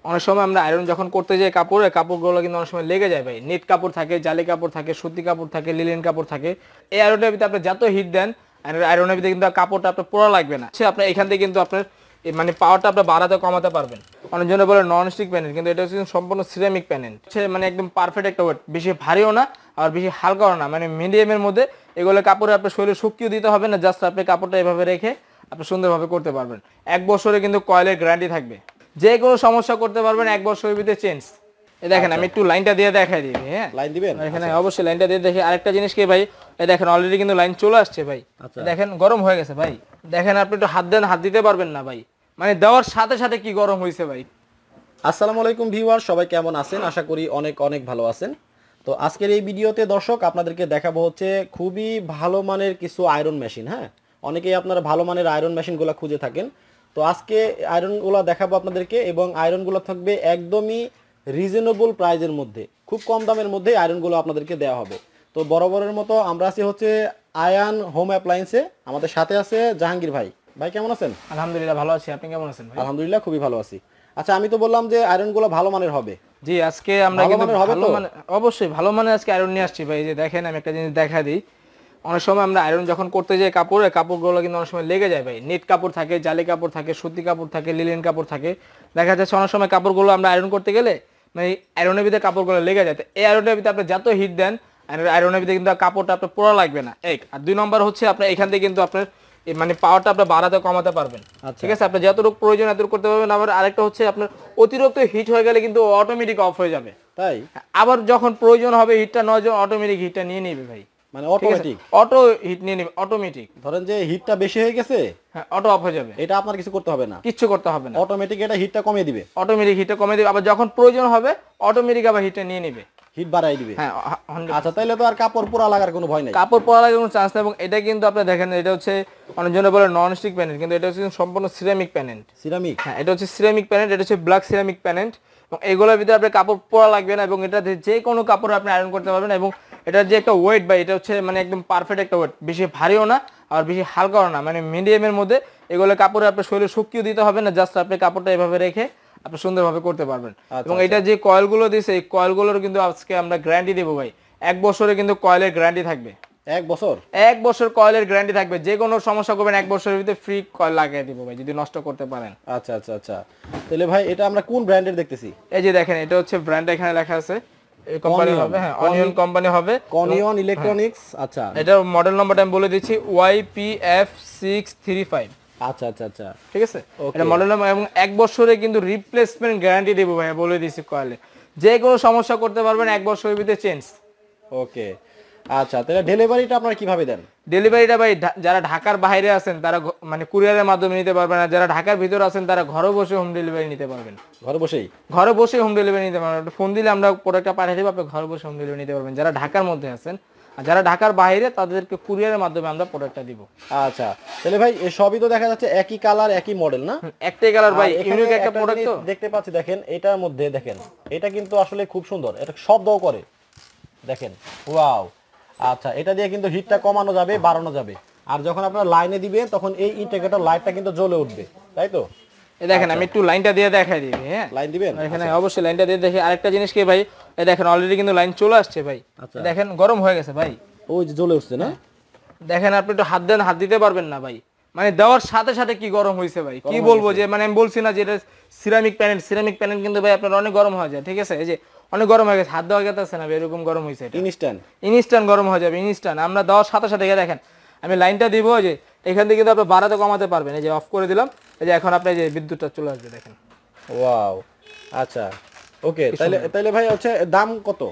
অনেক সময় আমরা আয়রন যখন করতে যাই কাপড়গুলো কিন্তু অনেক সময় লেগে যায় ভাই। নেট কাপড় থাকে, জালি কাপড় থাকে, সুতি কাপড় থাকে, লিলেন কাপড় থাকে। এই আয়রনের ভিতরে আপনি যত হিট দেন আয়রনের ভিতরে কিন্তু কাপড়টা আপনার পোড়া লাগবে না। সে আপনার এখান থেকে কিন্তু আপনার মানে পাওয়ারটা আপনি বাড়াতে কমাতে পারবেন। অনেকজনে বলে নন স্টিক প্যানেল, কিন্তু এটা হচ্ছে সম্পূর্ণ সিরামিক প্যানেল। সে মানে একদম পারফেক্ট একটা ওয়েট, বেশি ভারীও না আর বেশি হালকাও না, মানে মিডিয়ামের মধ্যে। এগুলো কাপড়ে আপনার শরীরে শক্তিও দিতে হবে না, জাস্ট আপনি কাপড়টা এভাবে রেখে আপনি সুন্দরভাবে করতে পারবেন। 1 বছরে কিন্তু কয়েলের গ্যারান্টি থাকবে, যে কোনো সমস্যা করতে পারবেন 1 বছরের ভিতরে চেঞ্জ। এই দেখেন আমি একটু লাইনটা দিয়ে দেখাই দিই। হ্যাঁ, লাইন দিবেন এখানে অবশ্যই লাইনটা দিয়ে দেখি। আরেকটা জিনিস কি ভাই, এই দেখেন অলরেডি কিন্তু লাইন চলে আসছে ভাই। দেখেন গরম হয়ে গেছে ভাই। দেখেন আপনি একটু হাত দেন, হাত দিতে পারবেন না ভাই, মানে দেওয়ার সাথে সাথে কি গরম হয়েছে ভাই। আসসালামু আলাইকুম ভিউয়ার, সবাই কেমন আছেন? আশা করি অনেক অনেক ভালো আছেন। তো আজকের এই ভিডিওতে দর্শক আপনাদেরকে দেখাবো হচ্ছে খুবই ভালো মানের কিছু আয়রন মেশিন। হ্যাঁ, অনেকেই আপনারা ভালো মানের আয়রন মেশিনগুলো খুঁজে থাকেন। তো আজকে আয়রনগুলো দেখাবো আপনাদেরকে, এবং আয়রনগুলো থাকবে একদমই রিজনেবল প্রাইজের মধ্যে, খুব কম দামের মধ্যে আয়রনগুলো আপনাদেরকে দেওয়া হবে। তো বরাবরের মতো আমরা আছি হচ্ছে আয়ান হোম অ্যাপ্লায়েন্সে। আমাদের সাথে আছে জাহাঙ্গীর ভাই। ভাই কেমন আছেন? আলহামদুলিল্লাহ ভালো আছি, আপনি কেমন আছেন ভাই? আলহামদুলিল্লাহ খুবই ভালো আছি। আচ্ছা, আমি তো বললাম যে আয়রনগুলো ভালো মানের হবে। জি, আজকে আমরা কিন্তু ভালো মানে অবশ্যই ভালো মানের আজকে আয়রন নিয়ে আসছি ভাই। যে দেখেন আমি একটা জিনিস দেখা দিই। অনেক সময় আমরা আয়রন যখন করতে যাই কাপড়গুলো কিন্তু অনেক সময় লেগে যায় ভাই। নেট কাপড় থাকে, জালি কাপড় থাকে, সুতি কাপড় থাকে, লিলেন কাপড় থাকে। দেখা যাচ্ছে অনেক সময় কাপড়গুলো আমরা আয়রন করতে গেলে মানে আয়রনের ভিতরে কাপড়গুলো লেগে যায়। এই আয়রনের ভিতরে আপনি যত হিট দেন আয়রনের ভিতরে কিন্তু কাপড়টা আপনার পোড়া লাগবে না, এক। আর 2 নম্বর হচ্ছে আপনার এখান থেকে কিন্তু আপনার মানে পাওয়ারটা আপনি বাড়াতে কমাতে পারবেন। ঠিক আছে, আপনি যতটুকু প্রয়োজন এতটুকু করতে পারবেন। আবার আরেকটা হচ্ছে আপনার অতিরিক্ত হিট হয়ে গেলে কিন্তু অটোমেটিক অফ হয়ে যাবে। তাই আবার যখন প্রয়োজন হবে হিটটা নেওয়ার জন্য অটোমেটিক হিটটা নিয়ে নেবে ভাই। মানে অটোমেটিক অটো হিট নিয়ে নেবে অটোমেটিক। ধরেন যে হিটটা বেশি হয়ে গেছে, হ্যাঁ, অটো অফ হয়ে যাবে। এটা আপনার কিছু করতে হবে না, কিচ্ছু করতে হবে না, অটোমেটিক এটা হিটটা কমিয়ে দিবে। অটোমেটিক হিটটা কমিয়ে দিবে। আবার যখন প্রয়োজন হবে অটোমেটিক আবার হিটটা নিয়ে নেবে, হিট বাড়াই দিবে। হ্যাঁ। আচ্ছা, তাইলে তো আর কাপড় পোড়া লাগার কোনো ভয় নাই। কাপড় পরা লাগার কোনো চান্স নেই। এবং এটা কিন্তু আপনি দেখেন, এটা হচ্ছে অনেকজনে বলে নন স্টিক প্যানেল, কিন্তু এটা হচ্ছে সম্পূর্ণ সিরামিক প্যানেল। সিরামিক? হ্যাঁ, এটা হচ্ছে সিরামিক প্যানেল, এটা হচ্ছে ব্ল্যাক সিরামিক প্যানেল। এবং এগুলোর ভিতরে আপনার কাপড় পরা লাগবে না, এবং এটাতে যে কোনো কাপড় আপনি আয়রন করতে পারবেন। এবং এটার যে একটা ওয়েট ভাই, এটা হচ্ছে মানে একদম পারফেক্ট একটা ওয়েট, বেশি ভারীও না আর বেশি হালকাও না, মানে মিডিয়ামের মধ্যে। এগুলো কাপড়ে আপনার শরীরে শক্তিও দিতে হবে না, জাস্ট আপনি কাপড়টা এভাবে রেখে আপনি সুন্দরভাবে করতে পারবেন। এবং এটা যে কয়েলগুলো দিয়েছে, এই কয়েলগুলোর কিন্তু আজকে আমরা গ্যারান্টি দেবো ভাই। 1 বছরে কিন্তু কয়েলের গ্যারান্টি থাকবে। 1 বছর? 1 বছর কয়েলের গ্যারান্টি থাকবে। যে কোনো সমস্যা করবেন 1 বছরের ভিতরে ফ্রি কয়েল লাগিয়ে দিব ভাই, যদি নষ্ট করতে পারেন। আচ্ছা আচ্ছা আচ্ছা, তাহলে ভাই এটা আমরা কোন ব্র্যান্ডের দেখতেছি? এই যে দেখেন, এটা হচ্ছে ব্র্যান্ড এখানে লেখা আছে, এই কোম্পানি হবে। হ্যাঁ, অনিয়ন কোম্পানি হবে, অনিয়ন ইলেকট্রনিক্স। আচ্ছা, এটার মডেল নাম্বারটা আমি বলে দিচ্ছি, YPF635। আচ্ছা আচ্ছা আচ্ছা, ঠিক আছে, এটা মডেল নাম্বার। এবং 1 বছরে কিন্তু রিপ্লেসমেন্ট গ্যারান্টি দেবো ভাই, বলে দিচ্ছি কয়েলে। যে কোনো সমস্যা করতে পারবেন 1 বছরের ভিতরে চেঞ্জ। ওকে। আচ্ছা, তাহলে ডেলিভারিটা আপনারা কিভাবে দেন? ডেলিভারিটা ভাই যারা ঢাকার বাইরে আছেন তারা মানে কুরিয়ারের মাধ্যমে নিতে পারবেন, আর যারা ঢাকার ভিতরে আছেন তারা ঘরে বসে হোম ডেলিভারি নিতে পারবেন। ঘরে বসেই? ঘরে বসে হোম ডেলিভারি নিতে পারবেন। ফোন দিলে আমরা প্রোডাক্টটা পাঠিয়ে দেবো, আপনি ঘরে বসে হোম ডেলিভারি নিতে পারবেন যারা ঢাকার মধ্যে আছেন। আর যারা ঢাকার বাইরে তাদেরকে কুরিয়ারের মাধ্যমে আমরা প্রোডাক্টটা দিব। আচ্ছা, তাহলে ভাই এই সবই তো দেখা যাচ্ছে একই কালার একই মডেল না? একটাই কালার ভাই, ইউনিক একটা প্রোডাক্ট তো দেখতে পাচ্ছি। দেখেন এটার মধ্যে, দেখেন এটা কিন্তু আসলে খুব সুন্দর, এটা শব্দও করে, দেখেন। ওয়াও। আচ্ছা, এটা দিয়ে কিন্তু হিটটা কমানো যাবে, বাড়ানো যাবে। আর যখন আপনারা লাইনে দিবেন তখন এই ইন্ডিকেটর লাইটটা কিন্তু জ্বলে উঠবে, তাই তো? এই দেখেন আমি একটু লাইনটা দিয়ে দেখাই দিই। হ্যাঁ, লাইন দিবেন এখানে অবশ্যই লাইনটা দিয়ে দেখি। আরেকটা জিনিস কি ভাই, এই দেখেন অলরেডি কিন্তু লাইন চলে আসছে ভাই। দেখেন গরম হয়ে গেছে ভাই, ওই যে জ্বলে উঠছে না? দেখেন আপনি একটু হাত দেন, হাত দিতে পারবেন না ভাই, মানে দেওয়ার সাথে সাথে কি গরম হয়েছে ভাই, কি বলবো। যে মানে আমি বলছি না যে এটা সিরামিক প্যানেল কিন্তু ভাই আপনার অনেক গরম হয়ে যায়। ঠিক আছে, এই যে অনেক গরম হয়ে গেছে, হাত দেওয়া গেছে না ভাই, এরকম গরম হয়েছে। ইনস্ট্যান্ট গরম হয়ে যাবে, ইনস্ট্যান্ট। আমরা দেওয়ার সাথে সাথে দেখেন আমি লাইনটা দিব, যে এখান থেকে কিন্তু আপনি বাড়াতে কমাতে পারবেন। এই যে অফ করে দিলাম, এই যে এখন আপনার যে বিদ্যুৎটা চলে আসবে দেখেন। ওয়াও। আচ্ছা, ওকে। তাহলে ভাই হচ্ছে দাম কত?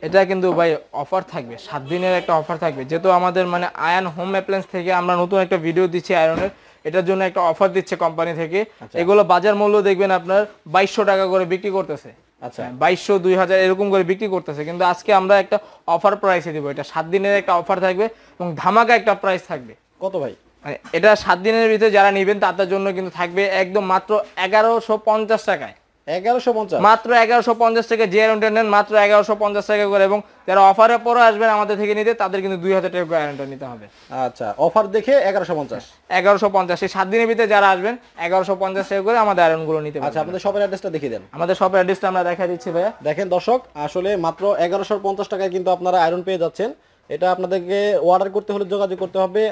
এটা কিন্তু ভাই অফার থাকবে, 7 দিনের একটা অফার থাকবে। যেহেতু আমাদের মানে আয়ন হোম অ্যাপ্লায়েন্স থেকে আমরা নতুন একটা ভিডিও দিচ্ছি আয়রনের, এটার জন্য একটা অফার দিচ্ছে কোম্পানি থেকে। এগুলো বাজার মূল্য দেখবেন আপনার 2200 টাকা করে বিক্রি করতেছে। আচ্ছা, 2200 2000 এরকম করে বিক্রি করতেছে, কিন্তু আজকে আমরা একটা অফার প্রাইসে দিব। এটা 7 দিনের একটা অফার থাকবে এবং ধামাকা একটা প্রাইস থাকবে। কত ভাই? মানে এটা 7 দিনের ভিতরে যারা নেবেন তাদের জন্য কিন্তু থাকবে একদম মাত্র 1150 টাকায়। 1150 মাত্র 1150 টাকা যে আয়রনটা নেন মাত্র 1150 টাকা করে, এবং যারা অফারে পরে আসবেন আমাদের থেকে নিতে তাদের কিন্তু 2000 টাকা করে আয়রনটা নিতে হবে। আচ্ছা, অফার দেখে 1150। 1150 এই 7 দিনের ভিতরে যারা আসবেন 1150 টাকা করে আমাদের আয়রন গুলো নিতে আচ্ছা, পারবেন। আপনাদের শপের অ্যাড্রেসটা দেখিয়ে দেন। আমাদের শপের অ্যাড্রেসটা আমরা দেখা দিচ্ছি ভাইয়া। দেখেন দর্শক, আসলে মাত্র 1150 টাকায় কিন্তু আপনারা আয়রন পেয়ে যাচ্ছেন। এটা আপনাদেরকে অর্ডার করতে হলে যোগাযোগ করতে হবে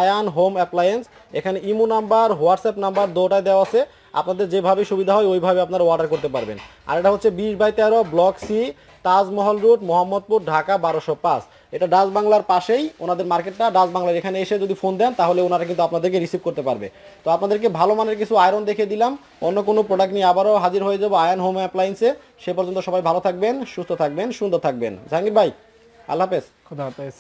আয়ান হোম অ্যাপ্লায়েন্স। এখানে ইমো নাম্বার, হোয়াটসঅ্যাপ নাম্বার দুটোটাই দেওয়া আছে। আপনাদের যেভাবে সুবিধা হয় ওইভাবে আপনারা অর্ডার করতে পারবেন। আর এটা হচ্ছে 20/13 block C, Tajmahal road, Mohammadpur, Dhaka 1205। এটা ডাচ বাংলার পাশেই ওনাদের মার্কেটটা। ডাচ বাংলার এখানে এসে যদি ফোন দেন তাহলে ওনারা কিন্তু আপনাদেরকে রিসিভ করতে পারবে। তো আপনাদেরকে ভালো মানের কিছু আয়রন দেখিয়ে দিলাম। অন্য কোনো প্রোডাক্ট নিয়ে আবারও হাজির হয়ে যাবো আয়ান হোম অ্যাপ্লায়েন্সে। সে পর্যন্ত সবাই ভালো থাকবেন, সুস্থ থাকবেন, সুন্দর থাকবেন। জাহাঙ্গীর ভাই, আল্লাহ হাফেজ। খুদা হাফেজ।